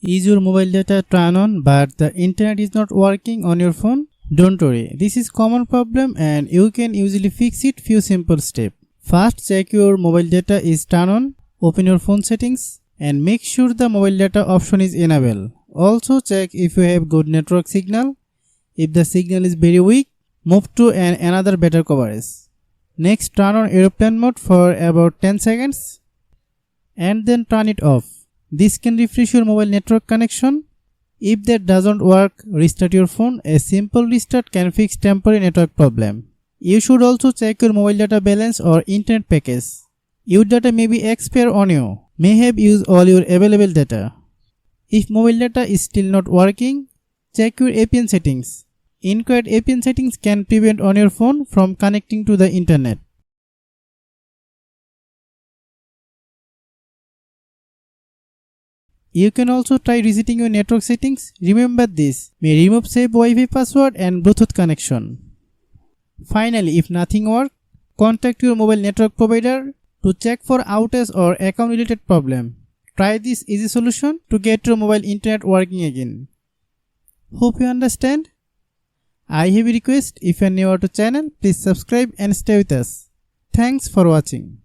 Is your mobile data turned on but the internet is not working on your phone? Don't worry, this is common problem and you can usually fix it few simple steps. First, check your mobile data is turned on. Open your phone settings and make sure the mobile data option is enabled. Also check if you have good network signal. If the signal is very weak, move to another better coverage. Next, turn on airplane mode for about 10 seconds and then turn it off. This can refresh your mobile network connection. If that doesn't work, restart your phone. A simple restart can fix temporary network problem. You should also check your mobile data balance or internet package. Your data may be expired on you, may have used all your available data. If mobile data is still not working, check your APN settings. Incorrect APN settings can prevent on your phone from connecting to the internet. You can also try resetting your network settings. Remember this may remove saved Wi-Fi password and Bluetooth connection. Finally, if nothing works, contact your mobile network provider to check for outage or account related problem. Try this easy solution to get your mobile internet working again. Hope you understand. I have a request, if you are new to channel, please subscribe and stay with us. Thanks for watching.